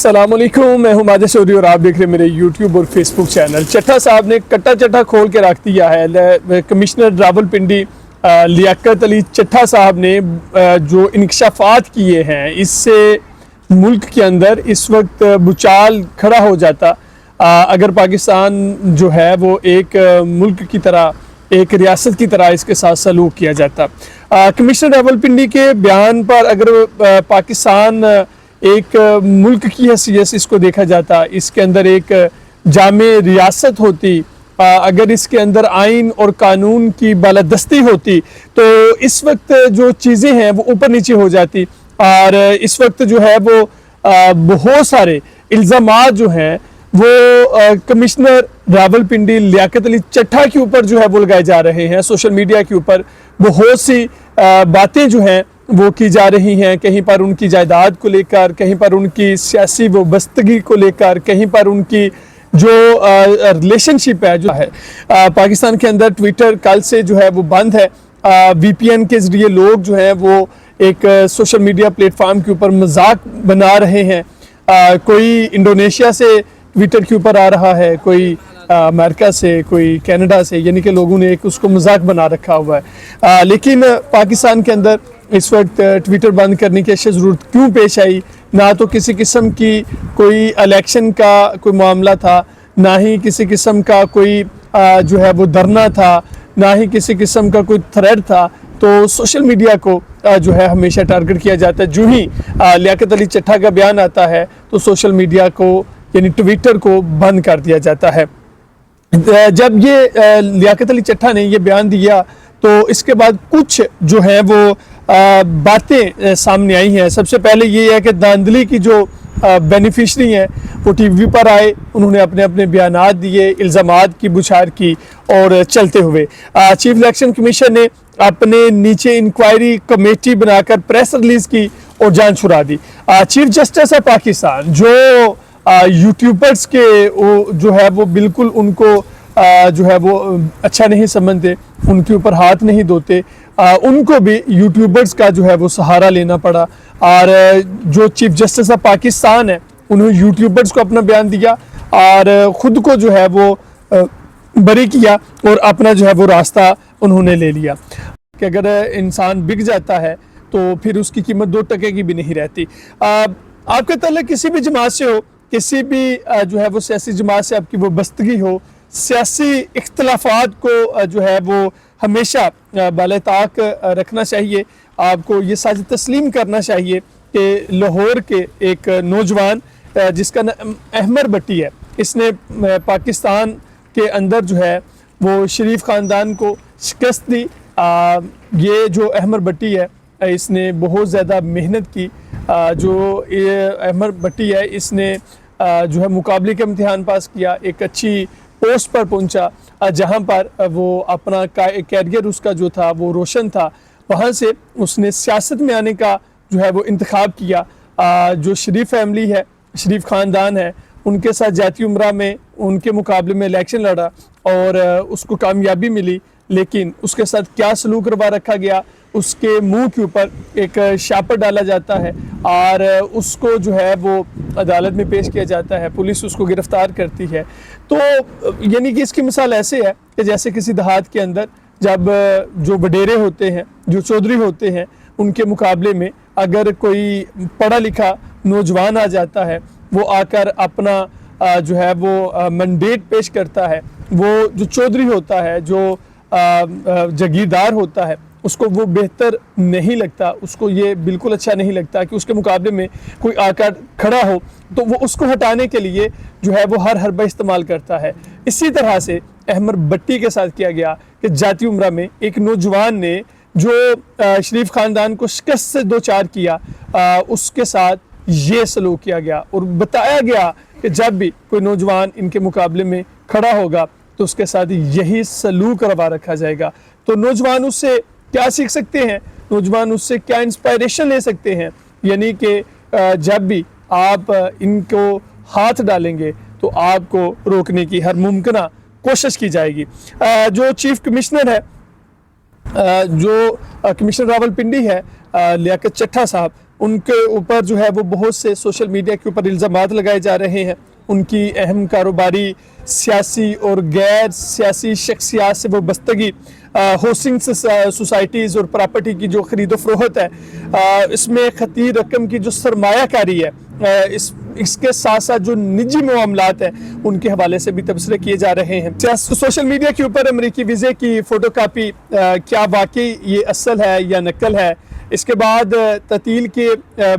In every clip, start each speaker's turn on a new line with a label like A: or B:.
A: अस्सलाम वालेकुम, मैं हूं माजिद चौधरी और आप देख रहे हैं मेरे यूट्यूब और फेसबुक चैनल। चट्टा साहब ने कट्टा चट्टा खोल के रख दिया है। कमिश्नर रावलपिंडी लियाकत अली चट्टा साहब ने जो इंकशाफात किए हैं, इससे मुल्क के अंदर इस वक्त भूचाल खड़ा हो जाता अगर पाकिस्तान जो है वो एक मुल्क की तरह, एक रियासत की तरह इसके साथ सलूक किया जाता। कमिश्नर रावलपिंडी के बयान पर अगर पाकिस्तान एक मुल्क की हैसियत से इसको देखा जाता, इसके अंदर एक जामे रियासत होती, अगर इसके अंदर आइन और कानून की बालादस्ती होती तो इस वक्त जो चीज़ें हैं वो ऊपर नीचे हो जाती। और इस वक्त जो है वो बहुत सारे इल्ज़ामात जो हैं वो कमिश्नर रावलपिंडी लियाकत अली चट्टा के ऊपर जो है वो लगाए जा रहे हैं। सोशल मीडिया के ऊपर बहुत सी बातें जो हैं वो की जा रही हैं, कहीं पर उनकी जायदाद को लेकर, कहीं पर उनकी सियासी वाबस्तगी को लेकर, कहीं पर उनकी जो रिलेशनशिप है जो है। पाकिस्तान के अंदर ट्विटर कल से जो है वो बंद है। वीपीएन के ज़रिए लोग जो हैं वो एक सोशल मीडिया प्लेटफॉर्म के ऊपर मजाक बना रहे हैं। कोई इंडोनेशिया से ट्विटर के ऊपर आ रहा है, कोई अमेरिका से, कोई कनाडा से, यानी कि लोगों ने एक उसको मजाक बना रखा हुआ है। लेकिन पाकिस्तान के अंदर इस वक्त ट्विटर बंद करने की ज़रूरत क्यों पेश आई? ना तो किसी किस्म की कोई इलेक्शन का कोई मामला था, ना ही किसी किस्म का कोई जो है वो धरना था, ना ही किसी किस्म का कोई थ्रेड था। तो सोशल मीडिया को जो है हमेशा टारगेट किया जाता है। जो ही लियाकत अली चट्टा का बयान आता है तो सोशल मीडिया को यानी ट्विटर को बंद कर दिया जाता है। जब ये लियाकत अली चट्टा ने ये बयान दिया तो इसके बाद कुछ जो है वो बातें सामने आई हैं। सबसे पहले ये है कि धांधली की जो बेनिफिशरी हैं वो टीवी पर आए, उन्होंने अपने अपने बयानात दिए, इल्ज़ामात की बुछार की और चलते हुए चीफ इलेक्शन कमीशन ने अपने नीचे इंक्वायरी कमेटी बनाकर प्रेस रिलीज़ की और जान छुड़ा दी। चीफ जस्टिस ऑफ पाकिस्तान जो यूट्यूबर्स के वो जो है वो बिल्कुल उनको जो है वो अच्छा नहीं समझते, उनके ऊपर हाथ नहीं धोते, उनको भी यूट्यूबर्स का जो है वो सहारा लेना पड़ा। और जो चीफ जस्टिस ऑफ पाकिस्तान है उन्होंने यूट्यूबर्स को अपना बयान दिया और ख़ुद को जो है वो बरी किया और अपना जो है वो रास्ता उन्होंने ले लिया कि अगर इंसान बिक जाता है तो फिर उसकी कीमत 2 टके की भी नहीं रहती। आपका ताल्लुक किसी भी जमात से हो, किसी भी जो है वो सियासी जमात से आपकी वाबस्तगी हो, सियासी इख्तलाफात को जो है वो हमेशा बालताक रखना चाहिए। आपको ये सच तस्लीम करना चाहिए कि लाहौर के एक नौजवान जिसका नाम अहमर भट्टी है, इसने पाकिस्तान के अंदर जो है वो शरीफ ख़ानदान को शिकस्त दी। ये जो अहमर भट्टी है इसने बहुत ज़्यादा मेहनत की। जो ये अहमर भट्टी है इसने जो है मुकाबले का इम्तिहान पास किया, एक अच्छी पोस्ट पर पहुंचा जहां पर वो अपना कैरियर उसका जो था वो रोशन था। वहां से उसने सियासत में आने का जो है वो इंतखाब किया। जो शरीफ फैमिली है, शरीफ ख़ानदान है, उनके साथ जाती उम्रा में उनके मुकाबले में इलेक्शन लड़ा और उसको कामयाबी मिली। लेकिन उसके साथ क्या सलूक करवा रखा गया, उसके मुंह के ऊपर एक शापर डाला जाता है और उसको जो है वो अदालत में पेश किया जाता है, पुलिस उसको गिरफ्तार करती है। तो यानी कि इसकी मिसाल ऐसे है कि जैसे किसी देहात के अंदर जब जो वडेरे होते हैं, जो चौधरी होते हैं, उनके मुकाबले में अगर कोई पढ़ा लिखा नौजवान आ जाता है, वो आकर अपना जो है वो मैंडेट पेश करता है, वो जो चौधरी होता है, जो जागीरदार होता है, उसको वो बेहतर नहीं लगता, उसको ये बिल्कुल अच्छा नहीं लगता कि उसके मुकाबले में कोई आकर खड़ा हो, तो वो उसको हटाने के लिए जो है वो हर हरबा इस्तेमाल करता है। इसी तरह से अहमर भट्टी के साथ किया गया कि जाती उम्रा में एक नौजवान ने जो शरीफ ख़ानदान को शिकस्त से दो चार किया, उसके साथ ये सलूक किया गया और बताया गया कि जब भी कोई नौजवान इनके मुकाबले में खड़ा होगा तो उसके साथ यही सलूक करवा रखा जाएगा। तो नौजवान उससे क्या सीख सकते हैं, नौजवान उससे क्या इंस्पायरेशन ले सकते हैं? यानी कि जब भी आप इनको हाथ डालेंगे तो आपको रोकने की हर मुमकिन कोशिश की जाएगी। जो चीफ कमिश्नर है, जो कमिश्नर रावलपिंडी है लियाकत चट्टा साहब, ان کے اوپر جو ہے وہ بہت سے سوشل میڈیا کے اوپر الزامات لگائے جا رہے ہیں. ان کی اہم کاروباری, سیاسی اور غیر سیاسی شخصیات سے وابستگی, ہوسنگ سوسائٹیز اور پراپرٹی کی جو خرید و فروخت ہے, اس میں خطیر رقم کی جو سرمایہ کاری ہے, اس کے ساتھ ساتھ جو نجی معاملات ہیں ان کے حوالے سے بھی تبصرے کیے جا رہے ہیں. سوشل میڈیا کے اوپر امریکی ویزے کی فوٹو کاپی کیا واقعی یہ اصل ہے یا نقل ہے؟ اس کے بعد تعطیل کے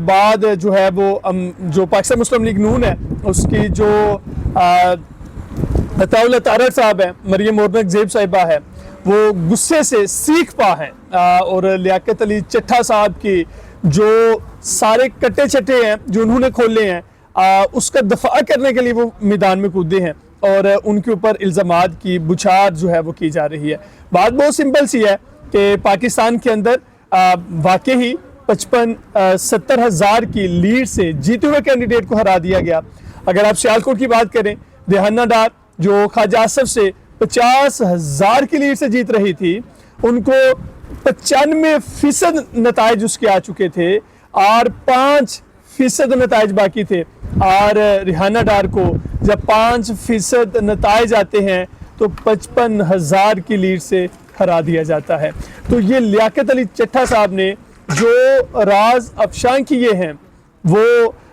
A: بعد جو ہے وہ جو پاکستان مسلم لیگ نون ہے اس کی جو عطاءاللہ طارڑ صاحب ہیں, مریم اورنگ زیب صاحبہ ہے, وہ غصے سے سیکھ پا ہیں, اور لیاقت علی چٹھا صاحب کی جو سارے کٹے چٹے ہیں جو انہوں نے کھولے ہیں, اس کا دفاع کرنے کے لیے وہ میدان میں کودے ہیں اور ان کے اوپر الزامات کی بچھار جو ہے وہ کی جا رہی ہے. بات بہت سمپل سی ہے کہ پاکستان کے اندر واقعی 55-70 ہزار کی لیڈ سے جیتے ہوئے کینڈیڈیٹ کو ہرا دیا گیا. اگر آپ سیالکوٹ کی بات کریں, ریحانہ ڈار جو خواجہ آصف سے 50 ہزار کی لیڈ سے جیت رہی تھی, ان کو 95% نتائج اس کے آ چکے تھے اور 5% نتائج باقی تھے, اور ریحانہ ڈار کو جب 5% نتائج آتے ہیں تو 55 ہزار کی لیڈ سے ہرا دیا جاتا ہے. تو یہ لیاقت علی چٹھا صاحب نے جو راز افشاں کیے ہیں, وہ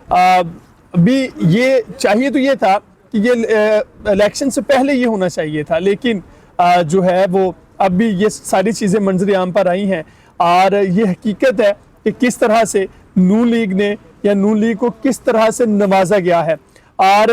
A: ابھی یہ چاہیے تو یہ تھا کہ یہ الیکشن سے پہلے یہ ہونا چاہیے تھا, لیکن جو ہے وہ اب بھی یہ ساری چیزیں منظر عام پر آئی ہیں, اور یہ حقیقت ہے کہ کس طرح سے نون لیگ نے یا نون لیگ کو کس طرح سے نوازا گیا ہے. اور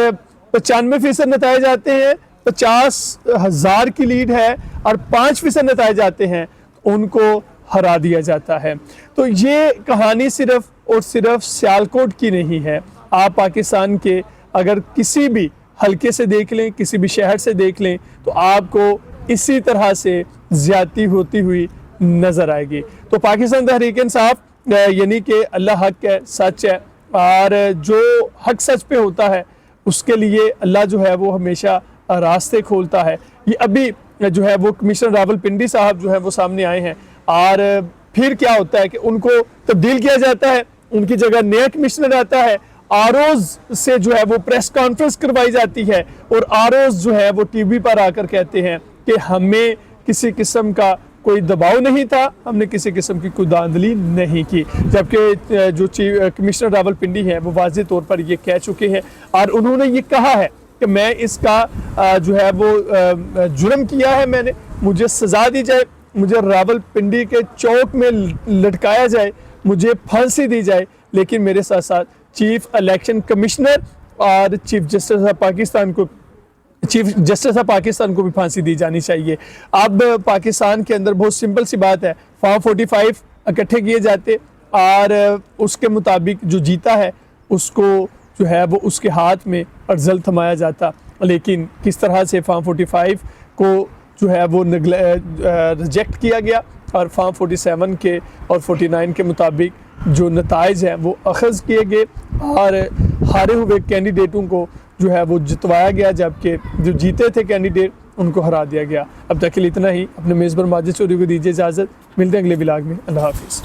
A: 95% نتائج آتے ہیں, 50 ہزار کی لیڈ ہے اور 5% نتائج آتے ہیں, ان کو ہرا دیا جاتا ہے. تو یہ کہانی صرف اور صرف سیالکوٹ کی نہیں ہے. آپ پاکستان کے اگر کسی بھی حلقے سے دیکھ لیں, کسی بھی شہر سے دیکھ لیں, تو آپ کو اسی طرح سے زیادتی ہوتی ہوئی نظر آئے گی. تو پاکستان تحریک انصاف یعنی کہ اللہ حق ہے, سچ ہے, اور جو حق سچ پہ ہوتا ہے اس کے لیے اللہ جو ہے وہ ہمیشہ راستے کھولتا ہے. یہ ابھی جو ہے وہ کمشنر راولپنڈی صاحب جو ہے وہ سامنے آئے ہیں, اور پھر کیا ہوتا ہے کہ ان کو تبدیل کیا جاتا ہے, ان کی جگہ نیا کمشنر آتا ہے, آروز سے جو ہے وہ پریس کانفرنس کروائی جاتی ہے, اور آروز جو ہے وہ ٹی وی پر آ کر کہتے ہیں کہ ہمیں کسی قسم کا کوئی دباؤ نہیں تھا, ہم نے کسی قسم کی کوئی دھاندلی نہیں کی. جبکہ جو کمشنر راولپنڈی ہیں وہ واضح طور پر یہ کہہ چکے ہیں, اور انہوں نے یہ کہا ہے کہ میں اس کا جو ہے وہ جرم کیا ہے, میں نے, مجھے سزا دی جائے, مجھے راولپنڈی کے چوک میں لٹکایا جائے, مجھے پھانسی دی جائے, لیکن میرے ساتھ ساتھ چیف الیکشن کمشنر اور چیف جسٹس آف پاکستان کو بھی پھانسی دی جانی چاہیے. اب پاکستان کے اندر بہت سمپل سی بات ہے, فارم 45 اکٹھے کیے جاتے اور اس کے مطابق جو جیتا ہے اس کو جو ہے وہ اس کے ہاتھ میں ارزل تھمایا جاتا, لیکن کس طرح سے فارم 45 کو جو ہے وہ ریجیکٹ کیا گیا, اور فارم 47 کے اور 49 کے مطابق جو نتائج ہیں وہ اخذ کیے گئے, اور ہارے ہوئے کینڈیڈیٹوں کو جو ہے وہ جتوایا گیا, جبکہ جو جیتے تھے کینڈیڈیٹ ان کو ہرا دیا گیا. اب تک کے لیے اتنا ہی. اپنے میزبان ماجد چودھری کو دیجیے اجازت, ملتے ہیں اگلے ولاگ میں. اللہ حافظ.